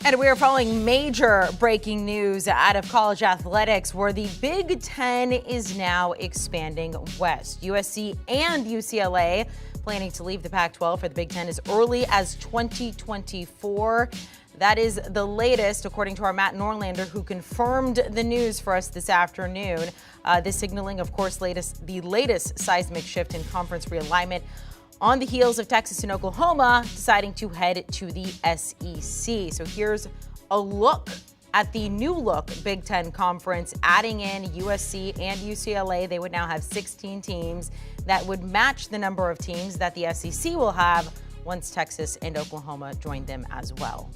And we are following major breaking news out of college athletics where the Big Ten is now expanding west. USC and UCLA planning to leave the Pac-12 for the Big Ten as early as 2024. That is the latest, according to our Matt Norlander, who confirmed the news for us this afternoon. This signaling, of course, the latest seismic shift in conference realignment on the heels of Texas and Oklahoma deciding to head to the SEC. So here's a look at the new look Big Ten Conference, adding in USC and UCLA. They would now have 16 teams that would match the number of teams that the SEC will have once Texas and Oklahoma join them as well.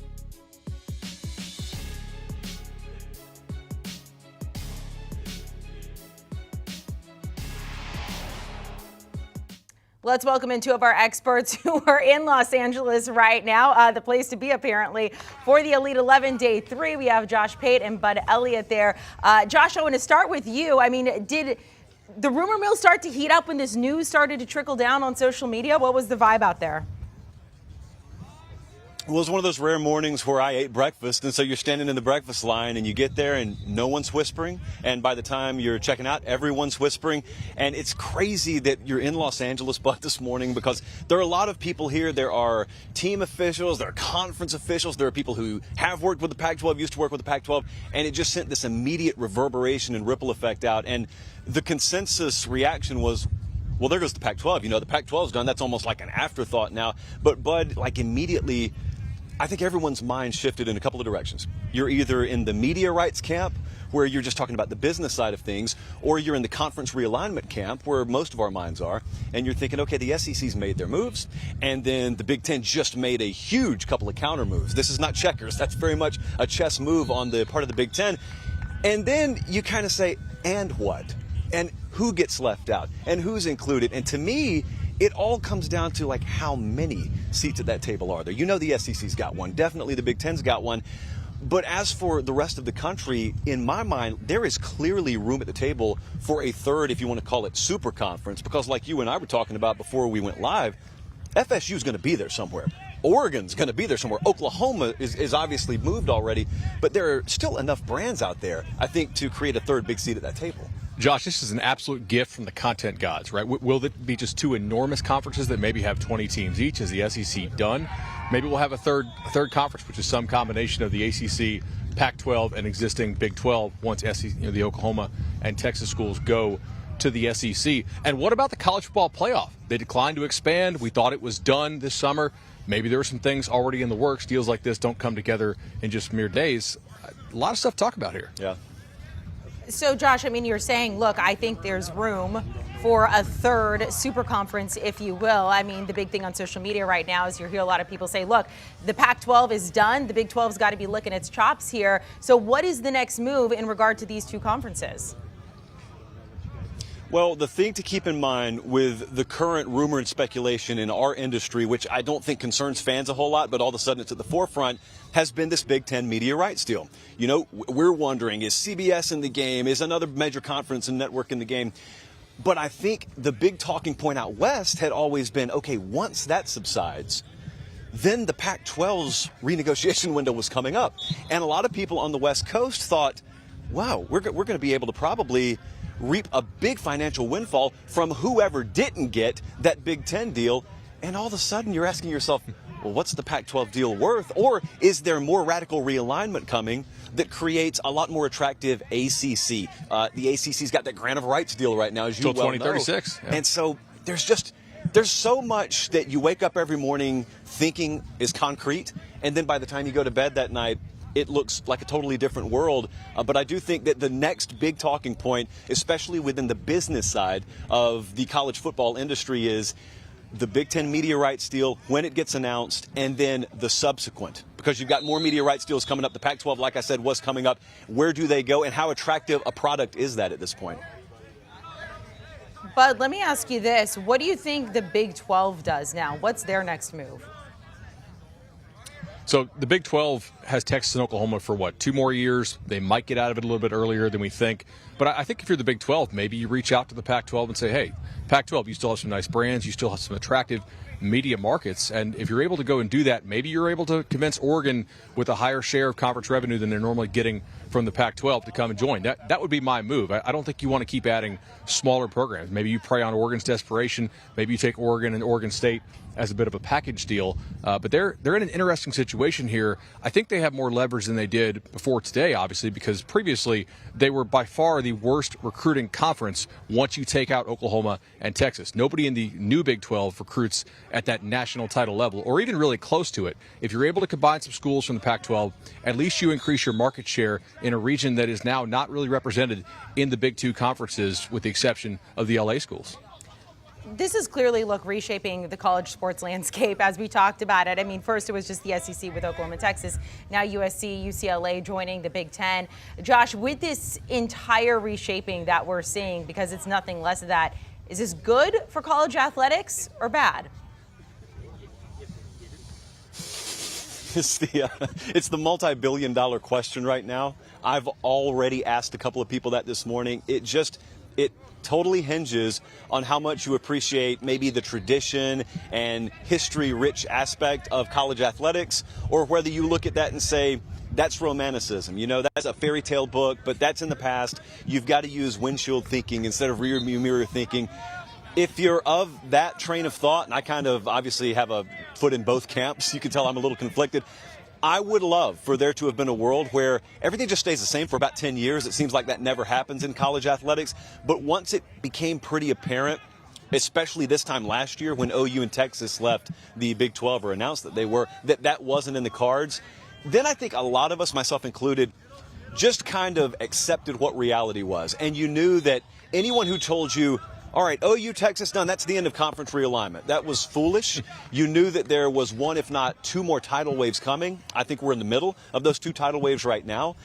Let's welcome in two of our experts who are in Los Angeles right now, the place to be apparently for the Elite 11 Day 3. We have Josh Pate and Bud Elliott there. Josh, I want to start with you. I mean, did the rumor mill start to heat up when this news started to trickle down on social media? What was the vibe out there? Well, it was one of those rare mornings where I ate breakfast, and so you're standing in the breakfast line, and you get there, and no one's whispering, and by the time you're checking out, everyone's whispering, and it's crazy that you're in Los Angeles, Bud, this morning, because there are a lot of people here. There are team officials, there are conference officials, there are people who have worked with the Pac-12, used to work with the Pac-12, and it just sent this immediate reverberation and ripple effect out, and the consensus reaction was, well, there goes the Pac-12. You know, the Pac-12's done. That's almost like an afterthought now. But, Bud, like immediately, I think everyone's mind shifted in a couple of directions. You're either in the media rights camp, where you're just talking about the business side of things, or you're in the conference realignment camp, where most of our minds are, and you're thinking, okay, the SEC's made their moves, and then the Big Ten just made a huge couple of counter moves. This is not checkers. That's very much a chess move on the part of the Big Ten. And then you kind of say, and what? And who gets left out? And who's included? And to me, it all comes down to like how many seats at that table are there. You know, the SEC's got one. Definitely the Big Ten's got one. But as for the rest of the country, in my mind, there is clearly room at the table for a third, if you want to call it, super conference. Because like you and I were talking about before we went live, FSU's going to be there somewhere. Oregon's going to be there somewhere. Oklahoma is obviously moved already. But there are still enough brands out there, I think, to create a third big seat at that table. Josh, this is an absolute gift from the content gods, right? Will it be just two enormous conferences that maybe have 20 teams each? Is the SEC done? Maybe we'll have a third conference, which is some combination of the ACC, Pac-12, and existing Big 12 once the Oklahoma and Texas schools go to the SEC. And what about the college football playoff? They declined to expand. We thought it was done this summer. Maybe there are some things already in the works. Deals like this don't come together in just mere days. A lot of stuff to talk about here. Yeah. So, Josh, I mean, you're saying, look, I think there's room for a third super conference, if you will. I mean, the big thing on social media right now is you hear a lot of people say, look, the Pac-12 is done. The Big 12's got to be licking its chops here. So what is the next move in regard to these two conferences? Well, the thing to keep in mind with the current rumor and speculation in our industry, which I don't think concerns fans a whole lot, but all of a sudden it's at the forefront, has been this Big Ten media rights deal. You know, we're wondering, is CBS in the game? Is another major conference and network in the game? But I think the big talking point out west had always been, okay, once that subsides, then the Pac-12's renegotiation window was coming up. And a lot of people on the West Coast thought, wow, we're going to be able to probably reap a big financial windfall from whoever didn't get that Big Ten deal. And all of a sudden you're asking yourself, well, what's the Pac-12 deal worth? Or is there more radical realignment coming that creates a lot more attractive ACC? The ACC's got that grant of rights deal right now, as you well know. Until 2036. Yeah. And so there's so much that you wake up every morning thinking is concrete, and then by the time you go to bed that night, it looks like a totally different world. But I do think that the next big talking point, especially within the business side of the college football industry, is the Big Ten media rights deal when it gets announced, and then the subsequent. Because you've got more media rights deals coming up. The Pac-12, like I said, was coming up. Where do they go, and how attractive a product is that at this point? Bud, let me ask you this. What do you think the Big 12 does now? What's their next move? So the Big 12 has Texas and Oklahoma for, 2 more years? They might get out of it a little bit earlier than we think. But I think if you're the Big 12, maybe you reach out to the Pac-12 and say, hey, Pac-12, you still have some nice brands, you still have some attractive media markets, and if you're able to go and do that, maybe you're able to convince Oregon with a higher share of conference revenue than they're normally getting from the Pac-12 to come and join. That would be my move. I don't think you want to keep adding smaller programs. Maybe you prey on Oregon's desperation. Maybe you take Oregon and Oregon State as a bit of a package deal. But they're in an interesting situation here. I think they have more leverage than they did before today, obviously, because previously they were by far the worst recruiting conference once you take out Oklahoma and Texas. Nobody in the new Big 12 recruits at that national title level, or even really close to it. If you're able to combine some schools from the Pac-12, at least you increase your market share in a region that is now not really represented in the Big Two conferences, with the exception of the LA schools. This is clearly, reshaping the college sports landscape as we talked about it. I mean, first it was just the SEC with Oklahoma and Texas. Now USC, UCLA joining the Big Ten. Josh, with this entire reshaping that we're seeing, because it's nothing less of that, is this good for college athletics or bad? It's the multi-billion-dollar question right now. I've already asked a couple of people that this morning. It totally hinges on how much you appreciate maybe the tradition and history-rich aspect of college athletics, or whether you look at that and say, that's romanticism. You know, that's a fairy tale book, but that's in the past. You've got to use windshield thinking instead of rear view mirror thinking. If you're of that train of thought, and I kind of obviously have a foot in both camps, you can tell I'm a little conflicted. I would love for there to have been a world where everything just stays the same for about 10 years. It seems like that never happens in college athletics. But once it became pretty apparent, especially this time last year when OU and Texas left the Big 12 or announced that they were, that wasn't in the cards, then I think a lot of us, myself included, just kind of accepted what reality was. And you knew that anyone who told you, all right, OU, Texas, done, that's the end of conference realignment, that was foolish. You knew that there was one, if not two more tidal waves coming. I think we're in the middle of those two tidal waves right now.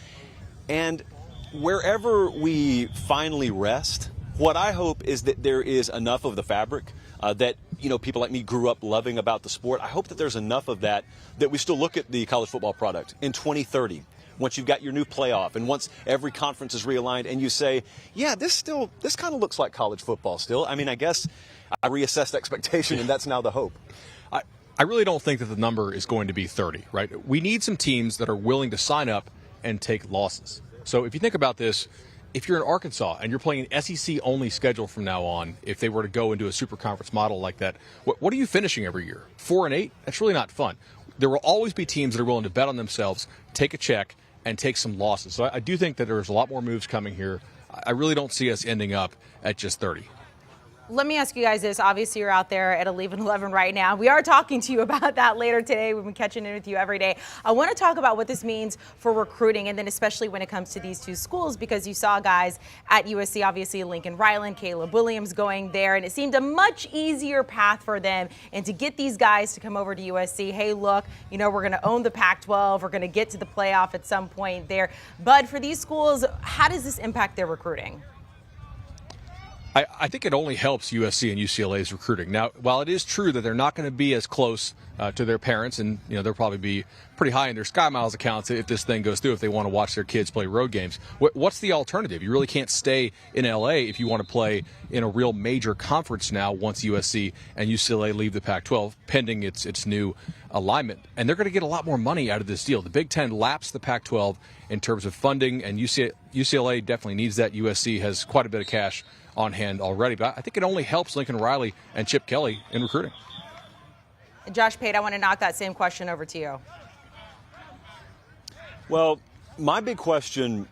And wherever we finally rest, what I hope is that there is enough of the fabric that, people like me grew up loving about the sport. I hope that there's enough of that we still look at the college football product in 2030. Once you've got your new playoff and once every conference is realigned and you say, yeah, this kind of looks like college football still. I mean, I guess I reassessed expectation and that's now the hope. I really don't think that the number is going to be 30, right? We need some teams that are willing to sign up and take losses. So if you think about this, if you're in Arkansas and you're playing an SEC-only schedule from now on, if they were to go into a super conference model like that, what are you finishing every year? 4-8? That's really not fun. There will always be teams that are willing to bet on themselves, take a check, and take some losses. So I do think that there's a lot more moves coming here. I really don't see us ending up at just 30. Let me ask you guys this. Obviously, you're out there at 11:11 right now. We are talking to you about that later today. We've been catching in with you every day. I want to talk about what this means for recruiting, and then especially when it comes to these two schools, because you saw guys at USC, obviously Lincoln Ryland, Caleb Williams going there, and it seemed a much easier path for them. And to get these guys to come over to USC, hey, look, we're going to own the Pac-12. We're going to get to the playoff at some point there. But for these schools, how does this impact their recruiting? I think it only helps USC and UCLA's recruiting. Now, while it is true that they're not going to be as close to their parents, and they'll probably be pretty high in their Sky Miles accounts if this thing goes through, if they want to watch their kids play road games. What's the alternative? You really can't stay in LA if you want to play in a real major conference now once USC and UCLA leave the Pac-12, pending its new alignment. And they're going to get a lot more money out of this deal. The Big Ten laps the Pac-12 in terms of funding, and UCLA definitely needs that. USC has quite a bit of cash on hand already, but I think it only helps Lincoln Riley and Chip Kelly in recruiting. Josh Pate, I want to knock that same question over to you. Well, my big question,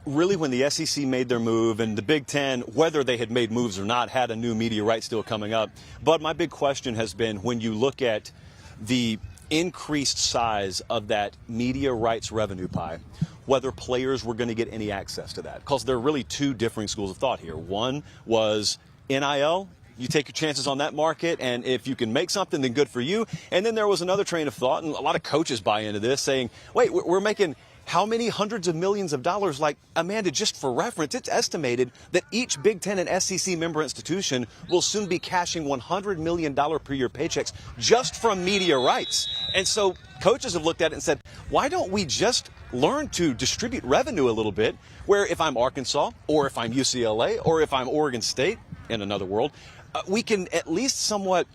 really, when the SEC made their move and the Big Ten, whether they had made moves or not, had a new media rights deal coming up. But my big question has been, when you look at the increased size of that media rights revenue pie, whether players were going to get any access to that. Because there are really two differing schools of thought here. One was NIL. You take your chances on that market, and if you can make something, then good for you. And then there was another train of thought, and a lot of coaches buy into this, saying, wait, we're making how many hundreds of millions of dollars? Like, Amanda, just for reference, it's estimated that each Big Ten and SEC member institution will soon be cashing $100 million per year paychecks just from media rights. And so coaches have looked at it and said, why don't we just learn to distribute revenue a little bit, where if I'm Arkansas or if I'm UCLA or if I'm Oregon State, in another world, we can at least somewhat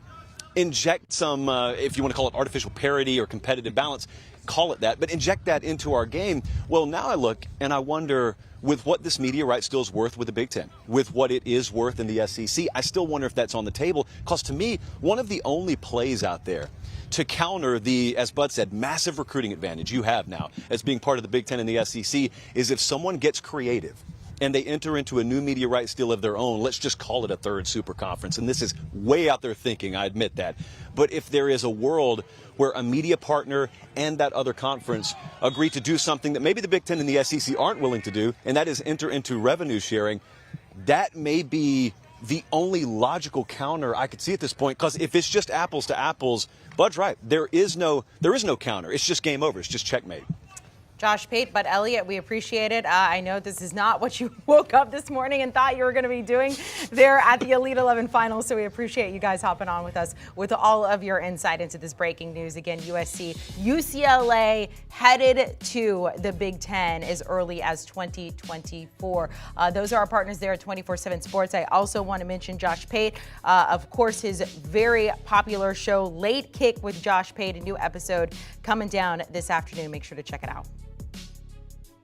inject some, if you want to call it artificial parity or competitive balance, call it that, but inject that into our game. Well, now I look and I wonder, with what this media rights deal is worth with the Big Ten, with what it is worth in the SEC, I still wonder if that's on the table. Because to me, one of the only plays out there to counter the, as Bud said, massive recruiting advantage you have now as being part of the Big Ten and the SEC is if someone gets creative and they enter into a new media rights deal of their own. Let's just call it a third super conference. And this is way out there thinking, I admit that. But if there is a world where a media partner and that other conference agree to do something that maybe the Big Ten and the SEC aren't willing to do, and that is enter into revenue sharing, that may be the only logical counter I could see at this point. Because if it's just apples to apples, Bud's right. There is no counter. It's just game over. It's just checkmate. Josh Pate, but Elliott, we appreciate it. I know this is not what you woke up this morning and thought you were going to be doing there at the Elite 11 finals, so we appreciate you guys hopping on with us with all of your insight into this breaking news. Again, USC, UCLA headed to the Big Ten as early as 2024. Those are our partners there at 24/7 Sports. I also want to mention Josh Pate, of course, his very popular show, Late Kick with Josh Pate, a new episode coming down this afternoon. Make sure to check it out.